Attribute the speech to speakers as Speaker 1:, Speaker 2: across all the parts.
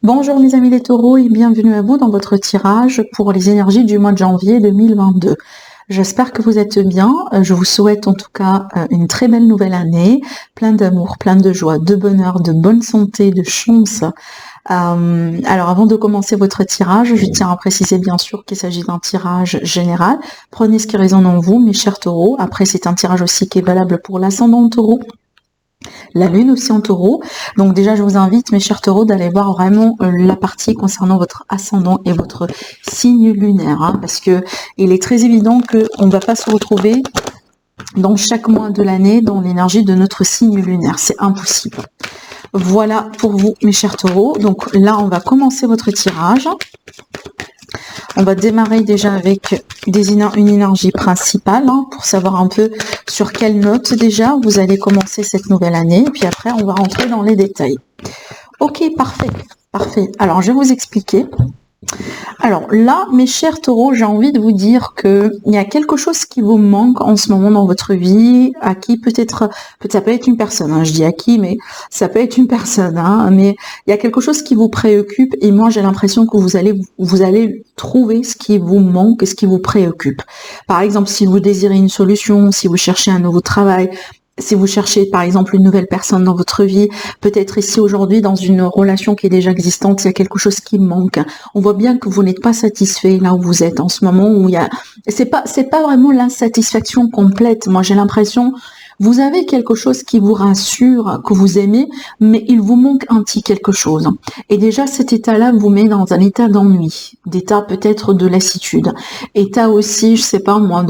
Speaker 1: Bonjour mes amis les taureaux et bienvenue à vous dans votre tirage pour les énergies du mois de janvier 2022. J'espère que vous êtes bien. Je vous souhaite en tout cas une très belle nouvelle année, plein d'amour, plein de joie, de bonheur, de bonne santé, de chance. Alors avant de commencer votre tirage, je tiens à préciser bien sûr qu'il s'agit d'un tirage général. Prenez ce qui résonne en vous, mes chers taureaux. Après, c'est un tirage aussi qui est valable pour l'ascendant taureau, la lune aussi en taureau. Donc déjà, je vous invite, mes chers taureaux, d'aller voir vraiment la partie concernant votre ascendant et votre signe lunaire, hein, parce que il est très évident qu'on ne va pas se retrouver dans chaque mois de l'année dans l'énergie de notre signe lunaire. C'est impossible. Voilà pour vous, mes chers taureaux. Donc là, on va commencer votre tirage. On va démarrer déjà avec une énergie principale, hein, pour savoir un peu sur quelle note déjà vous allez commencer cette nouvelle année. Et puis après, on va rentrer dans les détails. Ok, parfait, parfait. Alors, je vais vous expliquer. Alors là, mes chers taureaux, j'ai envie de vous dire qu'il y a quelque chose qui vous manque en ce moment dans votre vie, à qui peut-être, ça peut être une personne, hein, je dis à qui, mais ça peut être une personne, hein, mais il y a quelque chose qui vous préoccupe et moi j'ai l'impression que vous allez trouver ce qui vous manque et ce qui vous préoccupe. Par exemple, si vous désirez une solution, si vous cherchez un nouveau travail, si vous cherchez par exemple une nouvelle personne dans votre vie, peut-être ici aujourd'hui dans une relation qui est déjà existante, il y a quelque chose qui manque. On voit bien que vous n'êtes pas satisfait là où vous êtes en ce moment où c'est pas vraiment l'insatisfaction complète. Moi j'ai l'impression vous avez quelque chose qui vous rassure, que vous aimez, mais il vous manque un petit quelque chose. Et déjà cet état-là vous met dans un état d'ennui, d'état peut-être de lassitude, état aussi, je sais pas moi,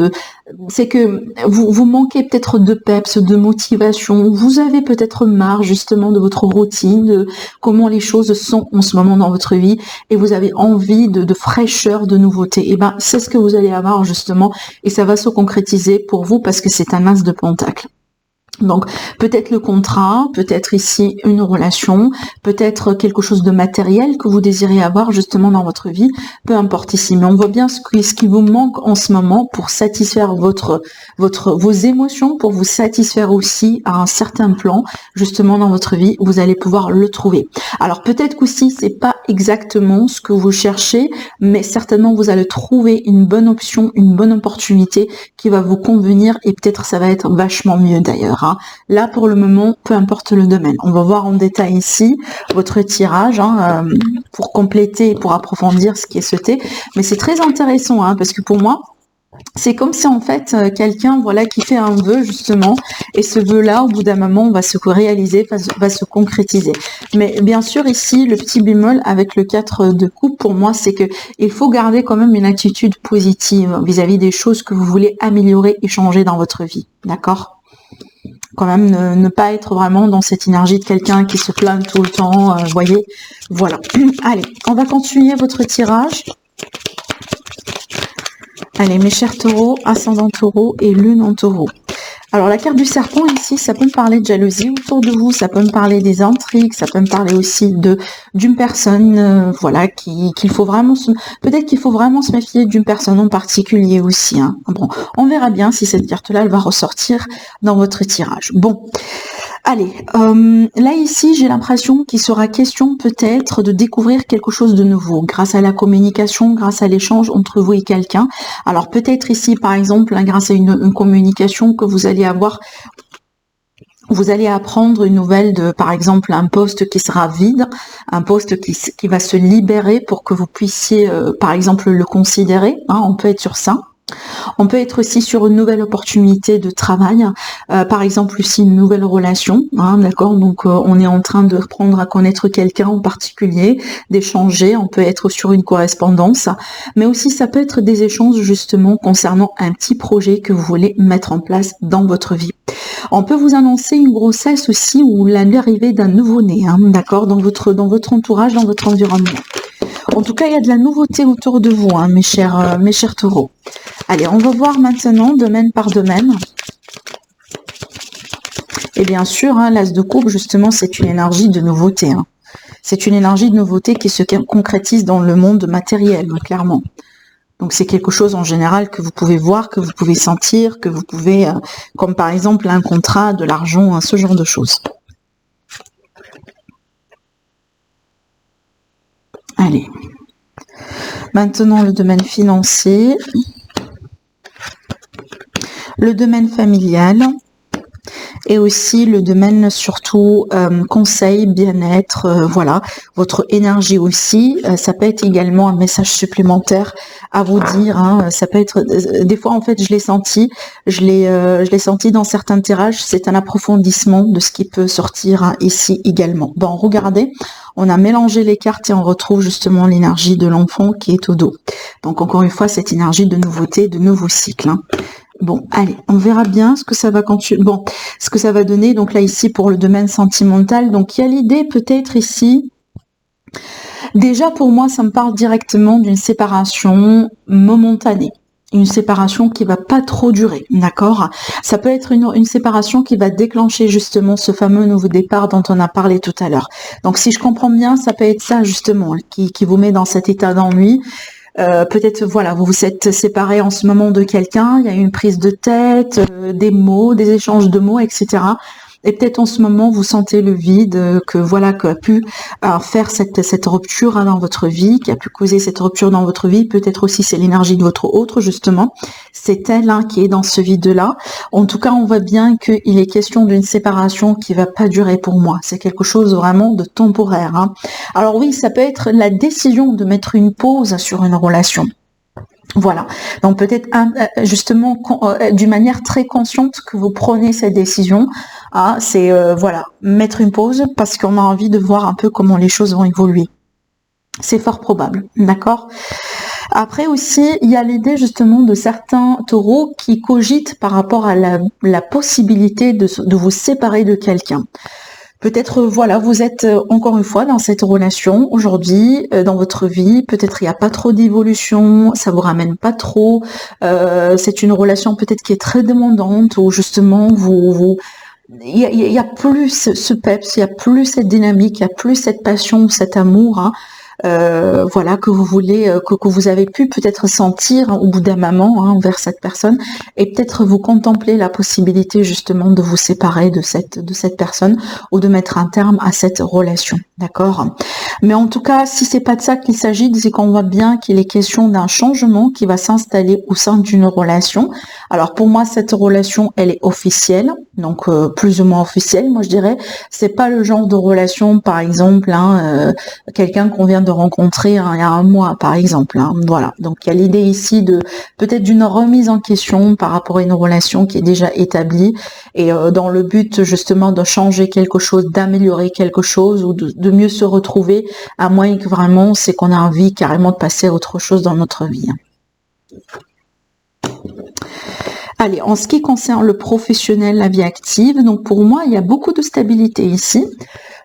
Speaker 1: c'est que vous manquez peut-être de peps, de motivation, vous avez peut-être marre justement de votre routine, de comment les choses sont en ce moment dans votre vie, et vous avez envie de fraîcheur, de nouveauté. Et ben c'est ce que vous allez avoir justement, et ça va se concrétiser pour vous parce que c'est un as de pentacle. Donc peut-être le contrat, peut-être ici une relation, peut-être quelque chose de matériel que vous désirez avoir justement dans votre vie, peu importe ici. Mais on voit bien ce qui vous manque en ce moment pour satisfaire vos émotions, pour vous satisfaire aussi à un certain plan justement dans votre vie, vous allez pouvoir le trouver. Alors peut-être qu'aussi c'est pas exactement ce que vous cherchez, mais certainement vous allez trouver une bonne option, une bonne opportunité qui va vous convenir et peut-être ça va être vachement mieux d'ailleurs. Là, pour le moment, peu importe le domaine. On va voir en détail ici votre tirage, pour compléter, pour approfondir ce qui est souhaité. Mais c'est très intéressant, parce que pour moi, c'est comme si en fait quelqu'un qui fait un vœu justement, et ce vœu-là, au bout d'un moment, va se réaliser, va se concrétiser. Mais bien sûr, ici, le petit bémol avec le 4 de coupe, pour moi, c'est que il faut garder quand même une attitude positive vis-à-vis des choses que vous voulez améliorer et changer dans votre vie. D'accord ? Quand même ne pas être vraiment dans cette énergie de quelqu'un qui se plaint tout le temps, voyez, voilà. Allez, on va continuer votre tirage. Allez, mes chers taureaux, ascendant taureau et lune en taureau. Alors la carte du serpent ici, ça peut me parler de jalousie autour de vous, ça peut me parler des intrigues, ça peut me parler aussi d'une personne, qu'il faut vraiment peut-être qu'il faut vraiment se méfier d'une personne en particulier aussi. Bon, on verra bien si cette carte-là elle va ressortir dans votre tirage. Bon. Allez, là ici, j'ai l'impression qu'il sera question peut-être de découvrir quelque chose de nouveau grâce à la communication, grâce à l'échange entre vous et quelqu'un. Alors peut-être ici, par exemple, grâce à une communication que vous allez avoir, vous allez apprendre une nouvelle de, par exemple, un poste qui sera vide, un poste qui va se libérer pour que vous puissiez, par exemple, le considérer. On peut être sur ça. On peut être aussi sur une nouvelle opportunité de travail, par exemple aussi une nouvelle relation, d'accord. Donc on est en train de reprendre à connaître quelqu'un en particulier, d'échanger. On peut être sur une correspondance, mais aussi ça peut être des échanges justement concernant un petit projet que vous voulez mettre en place dans votre vie. On peut vous annoncer une grossesse aussi ou l'arrivée d'un nouveau-né, d'accord, dans votre entourage, dans votre environnement. En tout cas, il y a de la nouveauté autour de vous, mes chers taureaux. Allez, on va voir maintenant, domaine par domaine. Et bien sûr, l'as de coupe, justement, c'est une énergie de nouveauté. C'est une énergie de nouveauté qui se concrétise dans le monde matériel, clairement. Donc c'est quelque chose en général que vous pouvez voir, que vous pouvez sentir, que vous pouvez, comme par exemple un contrat, de l'argent, ce genre de choses. Allez. Maintenant, le domaine financier, le domaine familial et aussi le domaine surtout conseil, bien-être, voilà, votre énergie aussi. Ça peut être également un message supplémentaire à vous dire. Hein, ça peut être des fois en fait je l'ai senti, je l'ai senti dans certains tirages. C'est un approfondissement de ce qui peut sortir hein, ici également. Bon, regardez. On a mélangé les cartes et on retrouve justement l'énergie de l'enfant qui est au dos. Donc encore une fois, cette énergie de nouveauté, de nouveau cycle. Hein. Bon, allez, on verra bien ce que ça va ce que ça va donner. Donc là ici pour le domaine sentimental. Donc il y a l'idée peut-être ici. Déjà pour moi, ça me parle directement d'une séparation momentanée. Une séparation qui va pas trop durer, d'accord? Ça peut être une séparation qui va déclencher justement ce fameux nouveau départ dont on a parlé tout à l'heure. Donc si je comprends bien, ça peut être ça justement qui vous met dans cet état d'ennui. Peut-être voilà, vous vous êtes séparés en ce moment de quelqu'un, il y a eu une prise de tête, des mots, des échanges de mots, etc. Et peut-être en ce moment vous sentez le vide que voilà qu'a pu faire cette rupture hein, dans votre vie, qui a pu causer cette rupture dans votre vie. Peut-être aussi c'est l'énergie de votre autre justement. C'est elle hein, qui est dans ce vide-là. En tout cas, on voit bien qu'il est question d'une séparation qui va pas durer pour moi. C'est quelque chose vraiment de temporaire. Hein. Alors oui, ça peut être la décision de mettre une pause sur une relation. Voilà, donc peut-être justement d'une manière très consciente que vous prenez cette décision, hein, c'est voilà, mettre une pause parce qu'on a envie de voir un peu comment les choses vont évoluer. C'est fort probable, d'accord? Après aussi, il y a l'idée justement de certains taureaux qui cogitent par rapport à la possibilité de vous séparer de quelqu'un. Peut-être, voilà, vous êtes encore une fois dans cette relation aujourd'hui, dans votre vie. Peut-être il n'y a pas trop d'évolution, ça vous ramène pas trop. C'est une relation peut-être qui est très demandante, où justement il y a plus ce peps, il y a plus cette dynamique, il y a plus cette passion, cet amour. Hein. Voilà que vous voulez que vous avez pu peut-être sentir hein, au bout d'un moment hein, envers cette personne et peut-être vous contempler la possibilité justement de vous séparer de cette personne ou de mettre un terme à cette relation, d'accord? Mais en tout cas, si c'est pas de ça qu'il s'agit, c'est qu'on voit bien qu'il est question d'un changement qui va s'installer au sein d'une relation. Alors pour moi, cette relation, elle est officielle, donc plus ou moins officielle, moi je dirais. C'est pas le genre de relation, par exemple, hein, quelqu'un qu'on vient de rencontrer hein, il y a un mois, par exemple. Hein, voilà. Donc il y a l'idée ici de peut-être d'une remise en question par rapport à une relation qui est déjà établie et dans le but justement de changer quelque chose, d'améliorer quelque chose ou de mieux se retrouver. À moins que vraiment c'est qu'on a envie carrément de passer à autre chose dans notre vie. Allez, en ce qui concerne le professionnel, la vie active, donc pour moi, il y a beaucoup de stabilité ici.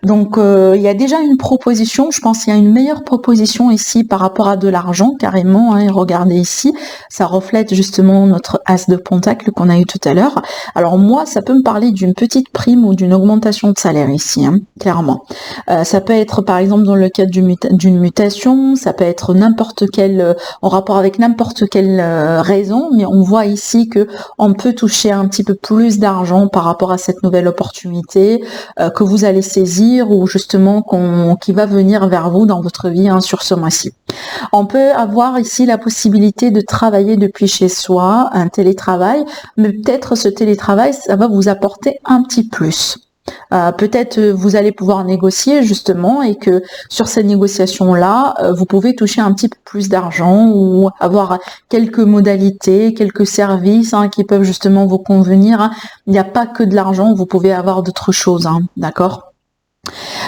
Speaker 1: Donc, il y a déjà une proposition, je pense qu'il y a une meilleure proposition ici par rapport à de l'argent, carrément. Hein, regardez ici, ça reflète justement notre as de pentacle qu'on a eu tout à l'heure. Alors moi, ça peut me parler d'une petite prime ou d'une augmentation de salaire ici, hein, clairement. Ça peut être par exemple dans le cadre d'une mutation, ça peut être n'importe quel, en rapport avec n'importe quelle raison, mais on voit ici que on peut toucher un petit peu plus d'argent par rapport à cette nouvelle opportunité que vous allez saisir ou justement qui va venir vers vous dans votre vie hein, sur ce mois-ci. On peut avoir ici la possibilité de travailler depuis chez soi, un télétravail, mais peut-être ce télétravail, ça va vous apporter un petit plus. Peut-être vous allez pouvoir négocier justement et que sur ces négociations-là, vous pouvez toucher un petit peu plus d'argent ou avoir quelques modalités, quelques services hein, qui peuvent justement vous convenir. Hein. Il n'y a pas que de l'argent, vous pouvez avoir d'autres choses, hein, d'accord ?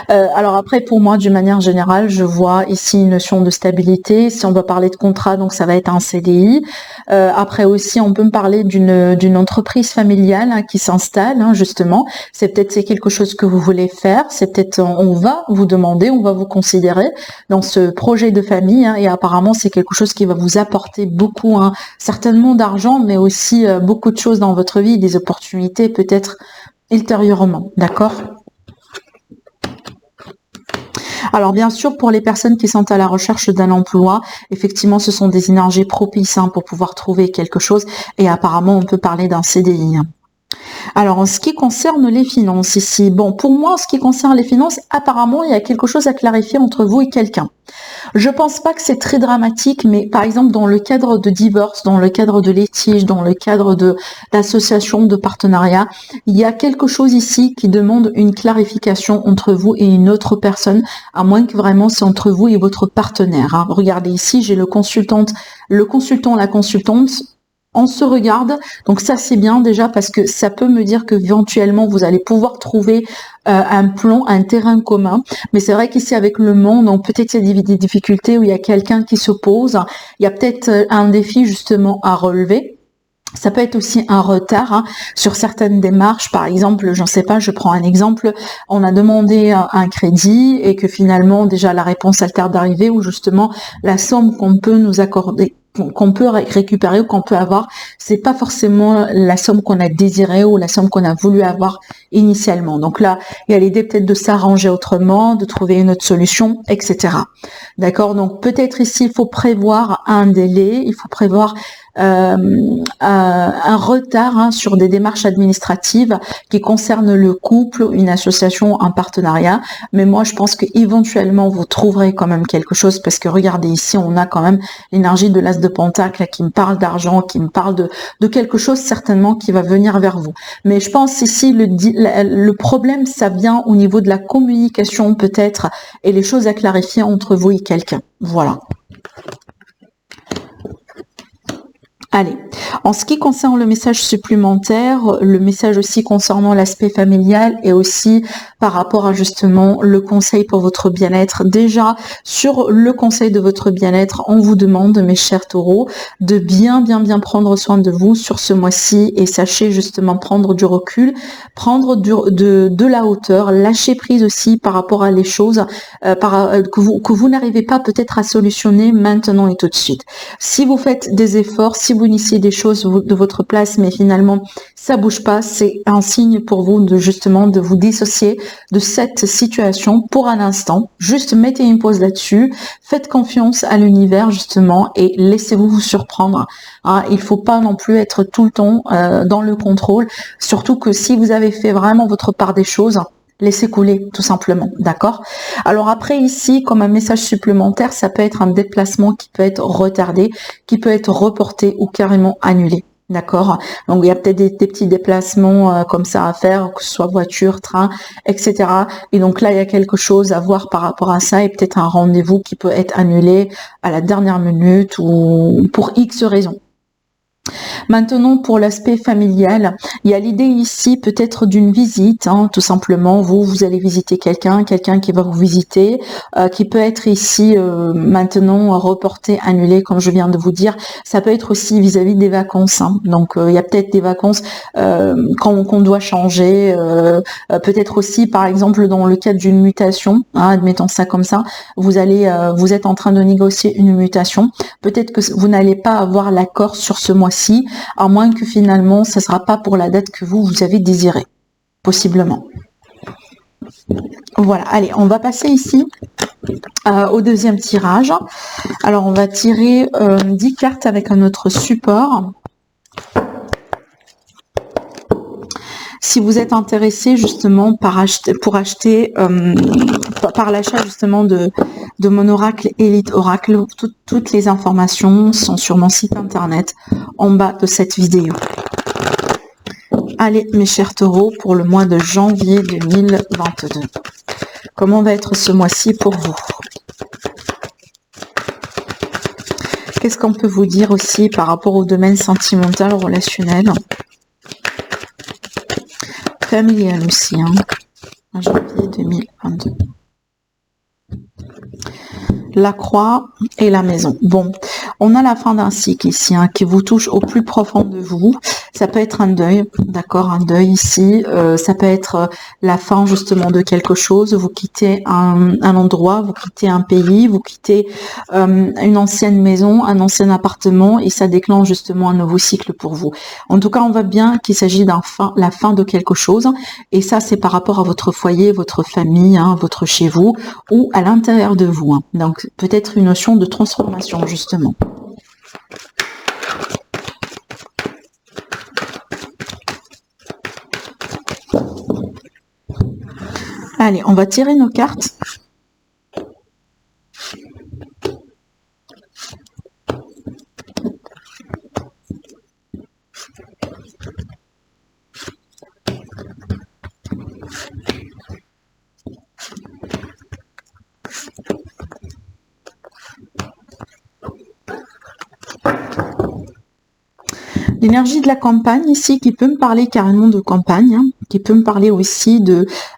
Speaker 1: Alors après, pour moi, d'une manière générale, je vois ici une notion de stabilité. Si on va parler de contrat, donc ça va être un CDI. Après aussi, on peut me parler d'une entreprise familiale hein, qui s'installe, hein, justement. C'est quelque chose que vous voulez faire. C'est peut-être on va vous demander, on va vous considérer dans ce projet de famille. Hein, et apparemment, c'est quelque chose qui va vous apporter beaucoup, hein, certainement d'argent, mais aussi beaucoup de choses dans votre vie, des opportunités peut-être ultérieurement. D'accord ? Alors bien sûr, pour les personnes qui sont à la recherche d'un emploi, effectivement, ce sont des énergies propices hein, pour pouvoir trouver quelque chose. Et apparemment, on peut parler d'un CDI. Alors, en ce qui concerne les finances ici, bon, pour moi, en ce qui concerne les finances, apparemment, il y a quelque chose à clarifier entre vous et quelqu'un. Je pense pas que c'est très dramatique, mais par exemple, dans le cadre de divorce, dans le cadre de litige, dans le cadre d'association, de partenariat, il y a quelque chose ici qui demande une clarification entre vous et une autre personne, à moins que vraiment c'est entre vous et votre partenaire, hein. Regardez ici, j'ai le consultant, la consultante. On se regarde, donc ça c'est bien déjà parce que ça peut me dire que éventuellement vous allez pouvoir trouver un plan, un terrain commun. Mais c'est vrai qu'ici avec le monde, donc peut-être il y a des difficultés où il y a quelqu'un qui s'oppose, il y a peut-être un défi justement à relever. Ça peut être aussi un retard, hein, sur certaines démarches. Par exemple, j'en sais pas, je prends un exemple, on a demandé un crédit et que finalement déjà la réponse elle tarde d'arriver, ou justement la somme qu'on peut nous accorder, qu'on peut récupérer ou qu'on peut avoir, c'est pas forcément la somme qu'on a désirée ou la somme qu'on a voulu avoir initialement. Donc là, il y a l'idée peut-être de s'arranger autrement, de trouver une autre solution, etc. D'accord? Donc peut-être ici, il faut prévoir un délai, il faut prévoir un retard, hein, sur des démarches administratives qui concernent le couple, une association, un partenariat. Mais moi, je pense qu'éventuellement, vous trouverez quand même quelque chose, parce que regardez ici, on a quand même l'énergie de l'as de pentacle qui me parle d'argent, qui me parle de quelque chose certainement qui va venir vers vous. Mais je pense ici, le problème, ça vient au niveau de la communication peut-être, et les choses à clarifier entre vous et quelqu'un. Voilà. Allez, en ce qui concerne le message supplémentaire, le message aussi concernant l'aspect familial et aussi par rapport à justement le conseil pour votre bien-être. Déjà, sur le conseil de votre bien-être, on vous demande, mes chers taureaux, de bien prendre soin de vous sur ce mois-ci, et sachez justement prendre du recul, prendre de la hauteur, lâcher prise aussi par rapport à les choses que vous n'arrivez pas peut-être à solutionner maintenant et tout de suite. Si vous faites des efforts, si vous initiez des choses de votre place, mais finalement ça bouge pas, c'est un signe pour vous de justement de vous dissocier de cette situation pour un instant. Juste mettez une pause là-dessus, faites confiance à l'univers justement et laissez-vous vous surprendre. Hein, il faut pas non plus être tout le temps dans le contrôle, surtout que si vous avez fait vraiment votre part des choses, laissez couler, tout simplement, d'accord? Alors après ici, comme un message supplémentaire, ça peut être un déplacement qui peut être retardé, qui peut être reporté ou carrément annulé. D'accord? Donc il y a peut-être des petits déplacements comme ça à faire, que ce soit voiture, train, etc. Et donc là, il y a quelque chose à voir par rapport à ça, et peut-être un rendez-vous qui peut être annulé à la dernière minute ou pour X raisons. Maintenant, pour l'aspect familial, il y a l'idée ici peut-être d'une visite, hein, tout simplement. Vous allez visiter quelqu'un qui va vous visiter, qui peut être ici maintenant reporté, annulé, comme je viens de vous dire. Ça peut être aussi vis-à-vis des vacances, hein. Donc il y a peut-être des vacances qu'on doit changer, peut-être aussi par exemple dans le cadre d'une mutation, hein, admettons ça comme ça, vous êtes en train de négocier une mutation, peut-être que vous n'allez pas avoir l'accord sur ce mois-ci, à moins que finalement ce ne sera pas pour la date que vous avez désirée, possiblement. Voilà, allez, on va passer ici au deuxième tirage. Alors on va tirer 10 cartes avec un autre support. Si vous êtes intéressé justement par l'achat justement de mon oracle Elite Oracle, toutes les informations sont sur mon site internet en bas de cette vidéo. Allez mes chers taureaux, pour le mois de janvier 2022. Comment va être ce mois-ci pour vous? Qu'est-ce qu'on peut vous dire aussi par rapport au domaine sentimental, relationnel? Familial aussi, hein, en janvier 2022. La croix et la maison. Bon, on a la fin d'un cycle ici, hein, qui vous touche au plus profond de vous. Ça peut être un deuil, d'accord, un deuil ici. Ça peut être la fin justement de quelque chose. Vous quittez un endroit, vous quittez un pays, vous quittez une ancienne maison, un ancien appartement, et ça déclenche justement un nouveau cycle pour vous. En tout cas, on voit bien qu'il s'agit la fin de quelque chose, et ça c'est par rapport à votre foyer, votre famille, hein, votre chez vous, ou à l'intérieur de vous, hein. Donc peut-être une notion de transformation justement. Allez, on va tirer nos cartes. L'énergie de la campagne ici qui peut me parler carrément de campagne, hein, qui peut me parler aussi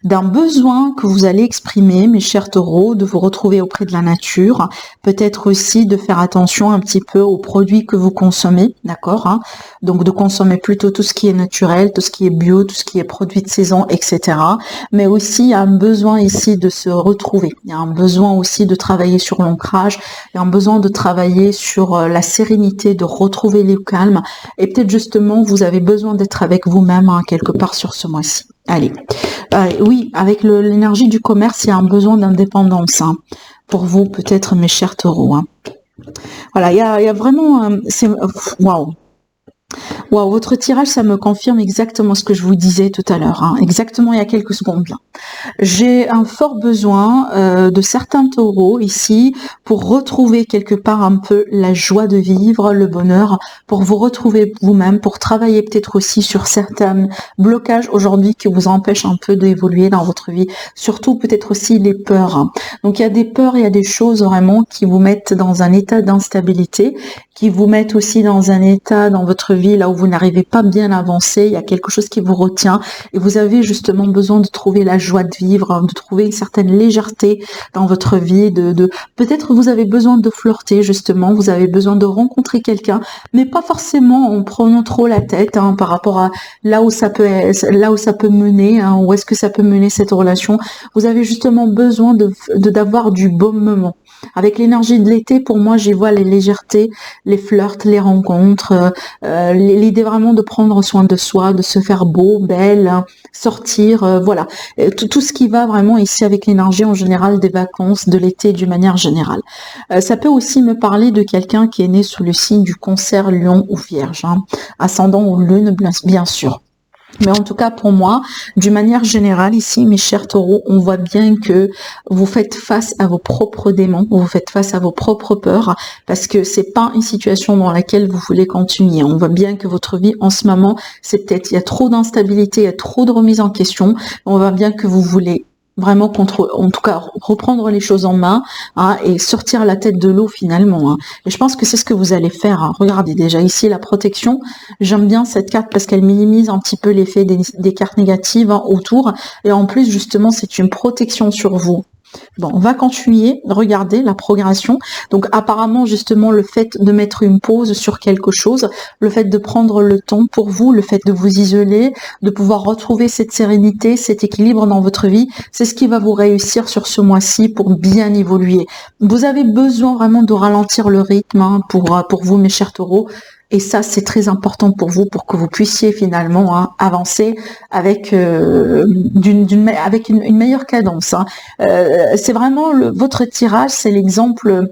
Speaker 1: d'un besoin que vous allez exprimer, mes chers taureaux, de vous retrouver auprès de la nature, peut-être aussi de faire attention un petit peu aux produits que vous consommez, d'accord, hein, donc de consommer plutôt tout ce qui est naturel, tout ce qui est bio, tout ce qui est produit de saison, etc. Mais aussi il y a un besoin ici de se retrouver, il y a un besoin aussi de travailler sur l'ancrage, il y a un besoin de travailler sur la sérénité, de retrouver le calme, et peut-être justement vous avez besoin d'être avec vous-même hein, quelque part sur ce mois-ci. Allez, oui, avec l'énergie du commerce, il y a un besoin d'indépendance hein, pour vous peut-être mes chers taureaux. Hein. Voilà, il y a vraiment, c'est waouh. Wow, votre tirage, ça me confirme exactement ce que je vous disais tout à l'heure, hein, exactement il y a quelques secondes là. J'ai un fort besoin de certains taureaux ici pour retrouver quelque part un peu la joie de vivre, le bonheur, pour vous retrouver vous-même, pour travailler peut-être aussi sur certains blocages aujourd'hui qui vous empêchent un peu d'évoluer dans votre vie, surtout peut-être aussi les peurs. Hein. Donc il y a des peurs, il y a des choses vraiment qui vous mettent dans un état d'instabilité, qui vous mettent aussi dans un état dans votre vie là où vous n'arrivez pas bien à avancer, il y a quelque chose qui vous retient et vous avez justement besoin de trouver la joie de vivre, de trouver une certaine légèreté dans votre vie, peut-être vous avez besoin de flirter justement, vous avez besoin de rencontrer quelqu'un, mais pas forcément en prenant trop la tête hein, par rapport à là où ça peut mener, hein, où est-ce que ça peut mener cette relation. Vous avez justement besoin d'avoir du bon moment. Avec l'énergie de l'été, pour moi, j'y vois les légèretés, les flirts, les rencontres, l'idée vraiment de prendre soin de soi, de se faire beau, belle, hein, sortir, voilà. Tout ce qui va vraiment ici avec l'énergie en général des vacances, de l'été d'une manière générale. Ça peut aussi me parler de quelqu'un qui est né sous le signe du Cancer, Lion ou Vierge, hein, ascendant ou lune, bien sûr. Mais en tout cas, pour moi, d'une manière générale, ici, mes chers taureaux, on voit bien que vous faites face à vos propres démons, vous faites face à vos propres peurs, parce que c'est pas une situation dans laquelle vous voulez continuer. On voit bien que votre vie, en ce moment, c'est peut-être, il y a trop d'instabilité, il y a trop de remise en question. On voit bien que vous voulez vraiment en tout cas reprendre les choses en main hein, et sortir la tête de l'eau finalement. Hein. Et je pense que c'est ce que vous allez faire. Hein. Regardez déjà ici la protection. J'aime bien cette carte parce qu'elle minimise un petit peu l'effet des cartes négatives hein, autour. Et en plus justement c'est une protection sur vous. Bon, on va continuer, regardez la progression. Donc apparemment justement le fait de mettre une pause sur quelque chose, le fait de prendre le temps pour vous, le fait de vous isoler, de pouvoir retrouver cette sérénité, cet équilibre dans votre vie, c'est ce qui va vous réussir sur ce mois-ci pour bien évoluer. Vous avez besoin vraiment de ralentir le rythme hein, pour vous mes chers taureaux. Et ça, c'est très important pour vous, pour que vous puissiez finalement hein, avancer avec avec une meilleure cadence. Hein. C'est vraiment votre tirage, c'est l'exemple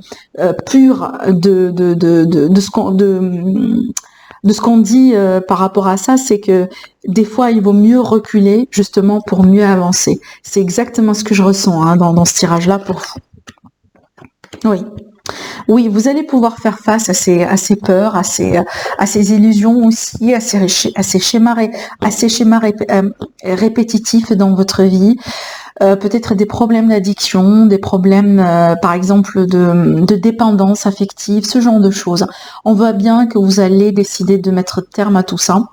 Speaker 1: pur de ce qu'on dit par rapport à ça, c'est que des fois, il vaut mieux reculer justement pour mieux avancer. C'est exactement ce que je ressens hein, dans ce tirage-là pour vous. Oui. Oui, vous allez pouvoir faire face à ces peurs, à ces illusions aussi, à ces schémas répétitifs dans votre vie. Peut-être des problèmes d'addiction, des problèmes, par exemple, de dépendance affective, ce genre de choses. On voit bien que vous allez décider de mettre terme à tout ça.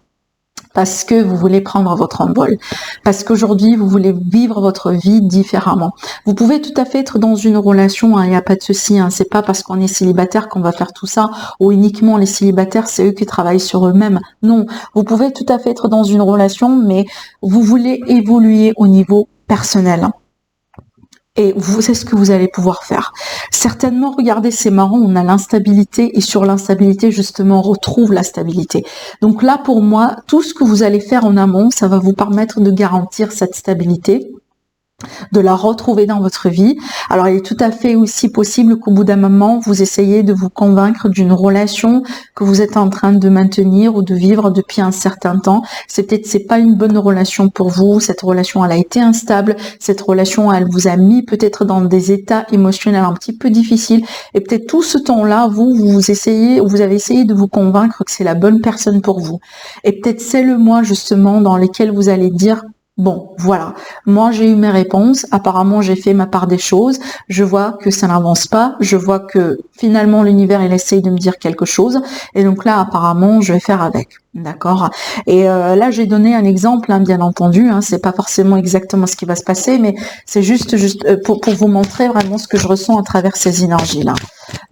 Speaker 1: Parce que vous voulez prendre votre envol, parce qu'aujourd'hui vous voulez vivre votre vie différemment. Vous pouvez tout à fait être dans une relation, il n'y a pas de souci, hein, c'est pas parce qu'on est célibataire qu'on va faire tout ça, ou uniquement les célibataires c'est eux qui travaillent sur eux-mêmes. Non, vous pouvez tout à fait être dans une relation, mais vous voulez évoluer au niveau personnel. Et c'est ce que vous allez pouvoir faire. Certainement, regardez, c'est marrant, on a l'instabilité et sur l'instabilité, justement, on retrouve la stabilité. Donc là, pour moi, tout ce que vous allez faire en amont, ça va vous permettre de garantir cette stabilité. de la retrouver dans votre vie. Alors, il est tout à fait aussi possible qu'au bout d'un moment, vous essayez de vous convaincre d'une relation que vous êtes en train de maintenir ou de vivre depuis un certain temps. C'est pas une bonne relation pour vous. Cette relation, elle a été instable. Cette relation, elle vous a mis peut-être dans des états émotionnels un petit peu difficiles. Et peut-être tout ce temps-là, vous avez essayé de vous convaincre que c'est la bonne personne pour vous. Et peut-être c'est le mois, justement, dans lequel vous allez dire: bon, voilà, moi j'ai eu mes réponses, apparemment j'ai fait ma part des choses, je vois que ça n'avance pas, je vois que finalement l'univers il essaye de me dire quelque chose, et donc là apparemment je vais faire avec, d'accord. Et là j'ai donné un exemple, hein, bien entendu, hein, c'est pas forcément exactement ce qui va se passer, mais c'est juste pour vous montrer vraiment ce que je ressens à travers ces énergies-là.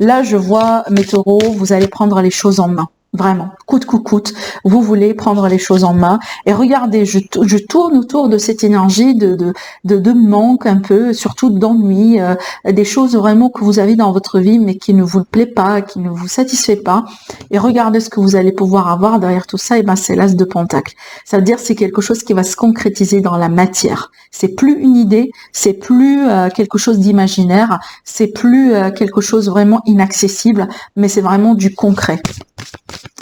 Speaker 1: Là je vois, mes taureaux, vous allez prendre les choses en main. Vraiment, coûte que coûte, vous voulez prendre les choses en main. Et regardez, je tourne autour de cette énergie de manque un peu, surtout d'ennui, des choses vraiment que vous avez dans votre vie mais qui ne vous plaît pas, qui ne vous satisfait pas. Et regardez ce que vous allez pouvoir avoir derrière tout ça, et ben c'est l'as de pentacle. Ça veut dire c'est quelque chose qui va se concrétiser dans la matière. C'est plus une idée, c'est plus quelque chose d'imaginaire, c'est plus quelque chose vraiment inaccessible, mais c'est vraiment du concret.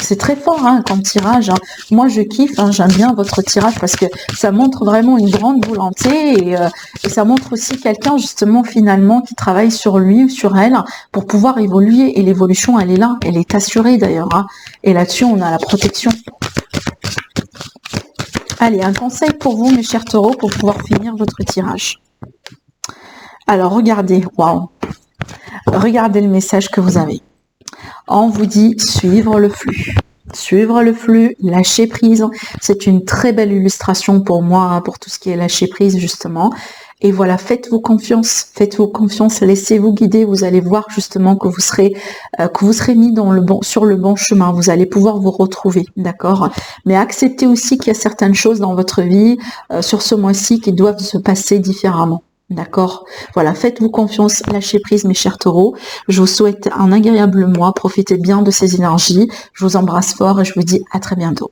Speaker 1: C'est très fort hein, comme tirage. Hein. Moi, je kiffe, hein, j'aime bien votre tirage parce que ça montre vraiment une grande volonté et ça montre aussi quelqu'un justement finalement qui travaille sur lui ou sur elle pour pouvoir évoluer. Et l'évolution, elle est là, elle est assurée d'ailleurs. Hein. Et là-dessus, on a la protection. Allez, un conseil pour vous, mes chers taureaux, pour pouvoir finir votre tirage. Alors, regardez, waouh, regardez le message que vous avez. On vous dit suivre le flux. Suivre le flux, lâcher prise. C'est une très belle illustration pour moi, pour tout ce qui est lâcher prise, justement. Et voilà, faites-vous confiance, laissez-vous guider. Vous allez voir justement que vous serez mis sur le bon chemin. Vous allez pouvoir vous retrouver, d'accord. Mais acceptez aussi qu'il y a certaines choses dans votre vie sur ce mois-ci qui doivent se passer différemment. D'accord. Voilà, faites-vous confiance, lâchez prise mes chers taureaux. Je vous souhaite un agréable mois, profitez bien de ces énergies. Je vous embrasse fort et je vous dis à très bientôt.